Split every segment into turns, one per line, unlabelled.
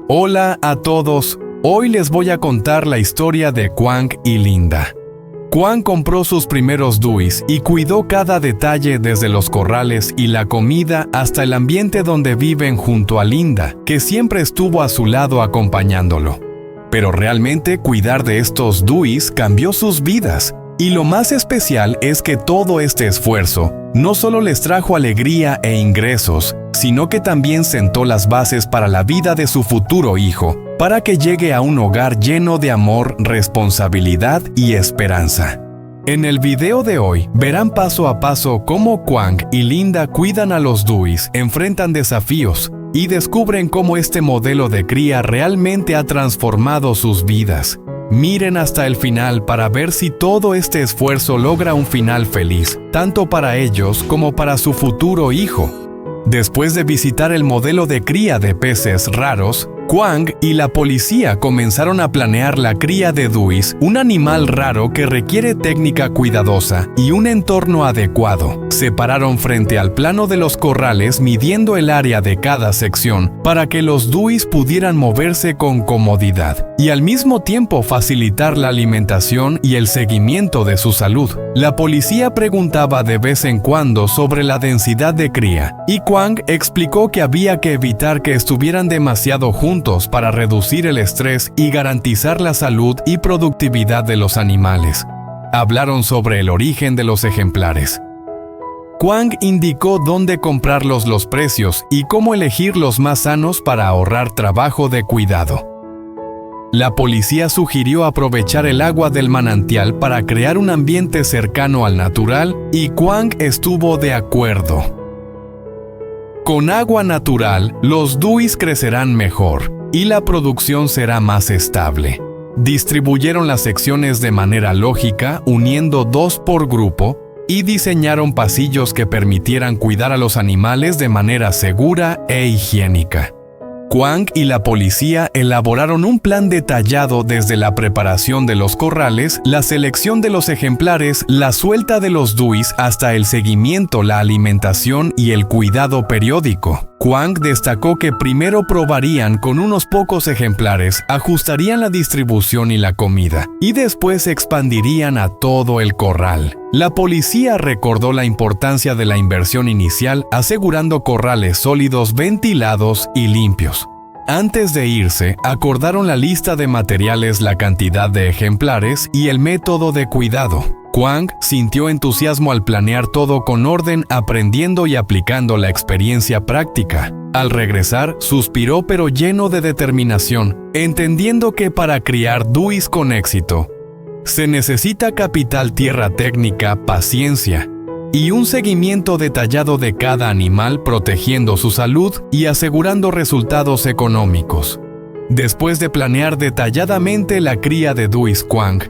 Hola a todos, hoy les voy a contar la historia de Kwang y Linda. Kwang compró sus primeros Duis y cuidó cada detalle desde los corrales y la comida hasta el ambiente donde viven junto a Linda, que siempre estuvo a su lado acompañándolo. Pero realmente cuidar de estos Duis cambió sus vidas. Y lo más especial es que todo este esfuerzo no solo les trajo alegría e ingresos, sino que también sentó las bases para la vida de su futuro hijo, para que llegue a un hogar lleno de amor, responsabilidad y esperanza. En el video de hoy verán paso a paso cómo Kwang y Linda cuidan a los Duis, enfrentan desafíos y descubren cómo este modelo de cría realmente ha transformado sus vidas. Miren hasta el final para ver si todo este esfuerzo logra un final feliz, tanto para ellos como para su futuro hijo. Después de visitar el modelo de cría de peces raros, Kwang y la policía comenzaron a planear la cría de Duis, un animal raro que requiere técnica cuidadosa y un entorno adecuado. Se pararon frente al plano de los corrales midiendo el área de cada sección para que los Duis pudieran moverse con comodidad y al mismo tiempo facilitar la alimentación y el seguimiento de su salud. La policía preguntaba de vez en cuando sobre la densidad de cría y Kwang explicó que había que evitar que estuvieran demasiado juntos para reducir el estrés y garantizar la salud y productividad de los animales. Hablaron sobre el origen de los ejemplares. Kwang indicó dónde comprarlos, los precios y cómo elegir los más sanos para ahorrar trabajo de cuidado. La policía sugirió aprovechar el agua del manantial para crear un ambiente cercano al natural y Kwang estuvo de acuerdo. Con agua natural, los Duis crecerán mejor y la producción será más estable. Distribuyeron las secciones de manera lógica, uniendo 2 por grupo, y diseñaron pasillos que permitieran cuidar a los animales de manera segura e higiénica. Kwang y la policía elaboraron un plan detallado desde la preparación de los corrales, la selección de los ejemplares, la suelta de los Duis hasta el seguimiento, la alimentación y el cuidado periódico. Kwang destacó que primero probarían con unos pocos ejemplares, ajustarían la distribución y la comida, y después expandirían a todo el corral. La policía recordó la importancia de la inversión inicial, asegurando corrales sólidos, ventilados y limpios. Antes de irse, acordaron la lista de materiales, la cantidad de ejemplares y el método de cuidado. Kwang sintió entusiasmo al planear todo con orden, aprendiendo y aplicando la experiencia práctica. Al regresar, suspiró pero lleno de determinación, entendiendo que para criar Duis con éxito, se necesita capital, tierra, técnica, paciencia y un seguimiento detallado de cada animal, protegiendo su salud y asegurando resultados económicos. Después de planear detalladamente la cría de Duis, Kwang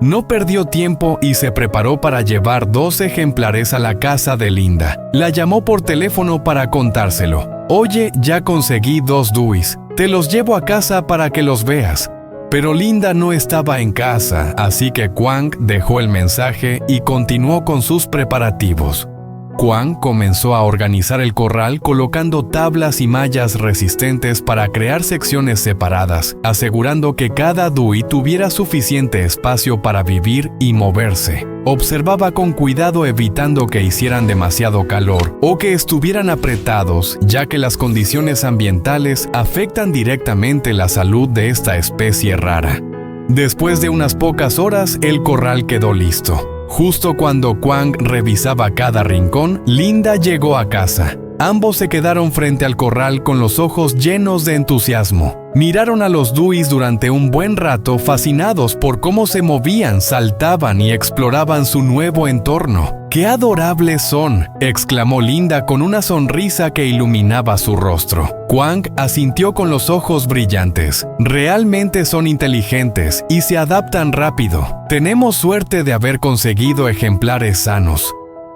no perdió tiempo y se preparó para llevar 2 ejemplares a la casa de Linda. La llamó por teléfono para contárselo. «Oye, ya conseguí 2 Duis. Te los llevo a casa para que los veas». Pero Linda no estaba en casa, así que Kwang dejó el mensaje y continuó con sus preparativos. Kwang comenzó a organizar el corral colocando tablas y mallas resistentes para crear secciones separadas, asegurando que cada Dui tuviera suficiente espacio para vivir y moverse. Observaba con cuidado evitando que hicieran demasiado calor o que estuvieran apretados, ya que las condiciones ambientales afectan directamente la salud de esta especie rara. Después de unas pocas horas, el corral quedó listo. Justo cuando Kwang revisaba cada rincón, Linda llegó a casa. Ambos se quedaron frente al corral con los ojos llenos de entusiasmo. Miraron a los Duis durante un buen rato, fascinados por cómo se movían, saltaban y exploraban su nuevo entorno. ¡Qué adorables son!, exclamó Linda con una sonrisa que iluminaba su rostro. Kwang asintió con los ojos brillantes. Realmente son inteligentes y se adaptan rápido. Tenemos suerte de haber conseguido ejemplares sanos.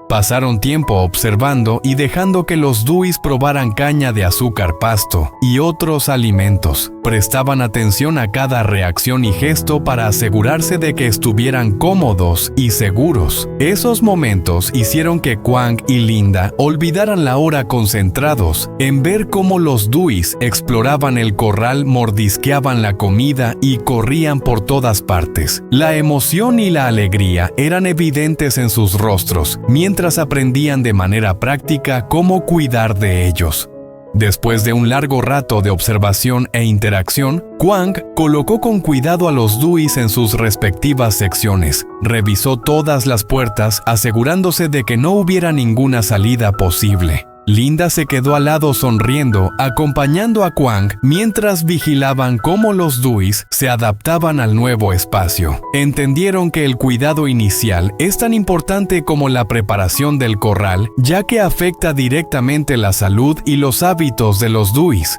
Pasaron tiempo observando y dejando que los Duis probaran caña de azúcar, pasto y otros alimentos. Prestaban atención a cada reacción y gesto para asegurarse de que estuvieran cómodos y seguros. Esos momentos hicieron que Quang y Linda olvidaran la hora concentrados en ver cómo los Duis exploraban el corral, mordisqueaban la comida y corrían por todas partes. La emoción y la alegría eran evidentes en sus rostros, mientras aprendían de manera práctica cómo cuidar de ellos. Después de un largo rato de observación e interacción, Quang colocó con cuidado a los Duis en sus respectivas secciones. Revisó todas las puertas, asegurándose de que no hubiera ninguna salida posible. Linda se quedó al lado sonriendo, acompañando a Quang mientras vigilaban cómo los Duis se adaptaban al nuevo espacio. Entendieron que el cuidado inicial es tan importante como la preparación del corral, ya que afecta directamente la salud y los hábitos de los Duis.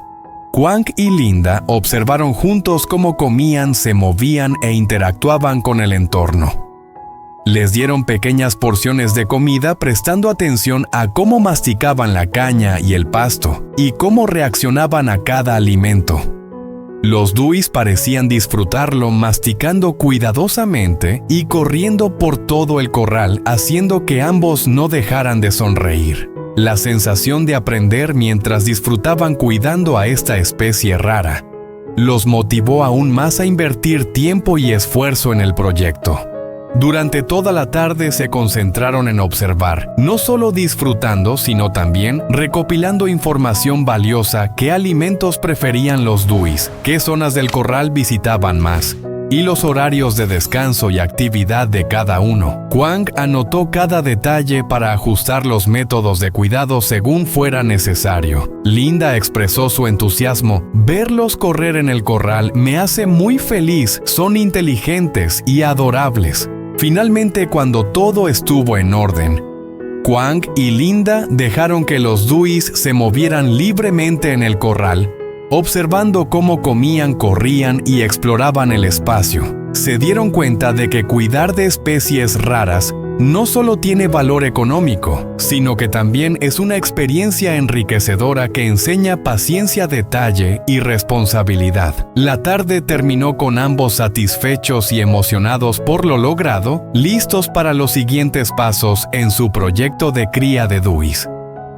Quang y Linda observaron juntos cómo comían, se movían e interactuaban con el entorno. Les dieron pequeñas porciones de comida prestando atención a cómo masticaban la caña y el pasto y cómo reaccionaban a cada alimento. Los Duis parecían disfrutarlo, masticando cuidadosamente y corriendo por todo el corral, haciendo que ambos no dejaran de sonreír. La sensación de aprender mientras disfrutaban cuidando a esta especie rara los motivó aún más a invertir tiempo y esfuerzo en el proyecto. Durante toda la tarde se concentraron en observar, no solo disfrutando, sino también recopilando información valiosa: qué alimentos preferían los Duis, qué zonas del corral visitaban más, y los horarios de descanso y actividad de cada uno. Quang anotó cada detalle para ajustar los métodos de cuidado según fuera necesario. Linda expresó su entusiasmo: verlos correr en el corral me hace muy feliz, son inteligentes y adorables. Finalmente, cuando todo estuvo en orden, Quang y Linda dejaron que los Duis se movieran libremente en el corral, observando cómo comían, corrían y exploraban el espacio. Se dieron cuenta de que cuidar de especies raras no solo tiene valor económico, sino que también es una experiencia enriquecedora que enseña paciencia, detalle y responsabilidad. La tarde terminó con ambos satisfechos y emocionados por lo logrado, listos para los siguientes pasos en su proyecto de cría de Duis.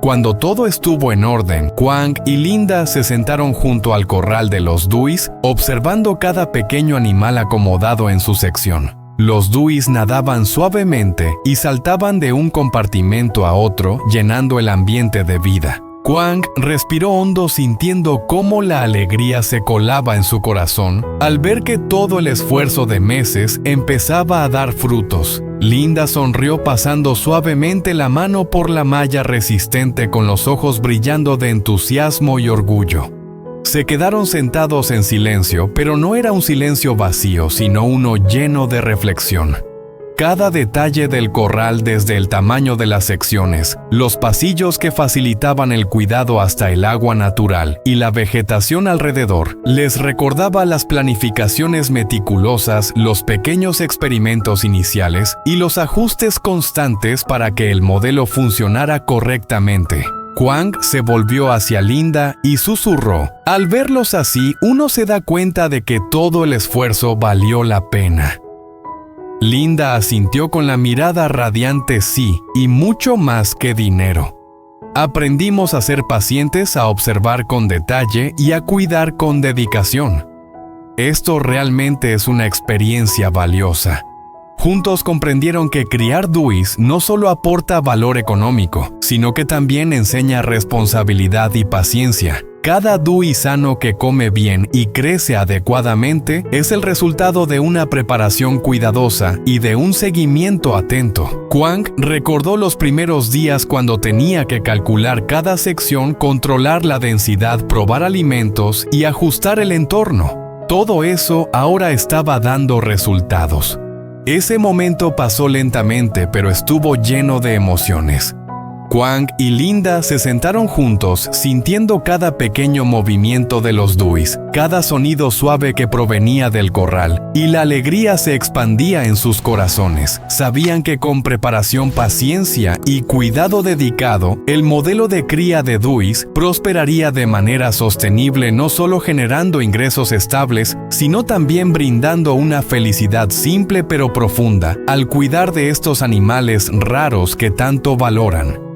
Cuando todo estuvo en orden, Quang y Linda se sentaron junto al corral de los Duis, observando cada pequeño animal acomodado en su sección. Los Duis nadaban suavemente y saltaban de un compartimento a otro, llenando el ambiente de vida. Quang respiró hondo, sintiendo cómo la alegría se colaba en su corazón al ver que todo el esfuerzo de meses empezaba a dar frutos. Linda sonrió, pasando suavemente la mano por la malla resistente, con los ojos brillando de entusiasmo y orgullo. Se quedaron sentados en silencio, pero no era un silencio vacío, sino uno lleno de reflexión. Cada detalle del corral, desde el tamaño de las secciones, los pasillos que facilitaban el cuidado hasta el agua natural y la vegetación alrededor, les recordaba las planificaciones meticulosas, los pequeños experimentos iniciales y los ajustes constantes para que el modelo funcionara correctamente. Quang se volvió hacia Linda y susurró: al verlos así, uno se da cuenta de que todo el esfuerzo valió la pena. Linda asintió con la mirada radiante: sí, y mucho más que dinero. Aprendimos a ser pacientes, a observar con detalle y a cuidar con dedicación. Esto realmente es una experiencia valiosa. Juntos comprendieron que criar Duis no solo aporta valor económico, sino que también enseña responsabilidad y paciencia. Cada Dui sano que come bien y crece adecuadamente es el resultado de una preparación cuidadosa y de un seguimiento atento. Quang recordó los primeros días cuando tenía que calcular cada sección, controlar la densidad, probar alimentos y ajustar el entorno. Todo eso ahora estaba dando resultados. Ese momento pasó lentamente, pero estuvo lleno de emociones. Quang y Linda se sentaron juntos, sintiendo cada pequeño movimiento de los Duis, cada sonido suave que provenía del corral, y la alegría se expandía en sus corazones. Sabían que con preparación, paciencia y cuidado dedicado, el modelo de cría de Duis prosperaría de manera sostenible, no solo generando ingresos estables, sino también brindando una felicidad simple pero profunda al cuidar de estos animales raros que tanto valoran.